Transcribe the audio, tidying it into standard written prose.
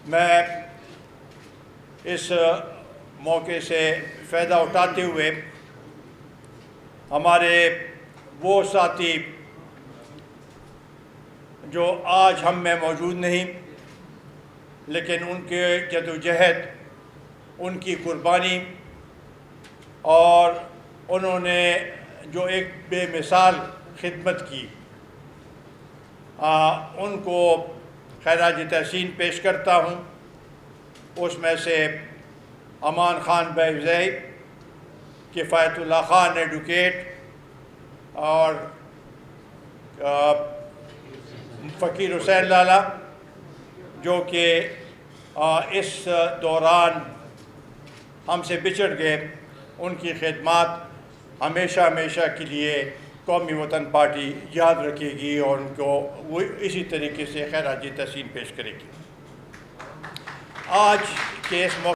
میں اس موقع سے فائدہ اٹھاتے ہوئے ہمارے وہ ساتھی جو آج ہم میں موجود نہیں لیکن ان کے جدوجہد، ان کی قربانی اور انہوں نے جو ایک بے مثال خدمت کی، ان کو خراج تحسین پیش کرتا ہوں۔ اس میں سے امان خان بیوزئی، کفایت اللہ خان ایڈوکیٹ اور فقیر حسین لالا، جو کہ اس دوران ہم سے بچھڑ گئے، ان کی خدمات ہمیشہ ہمیشہ کے لیے قومی وطن پارٹی یاد رکھے گی اور ان کو وہ اسی طریقے سے خراج تحسین پیش کرے گی۔ آج کے اس موقع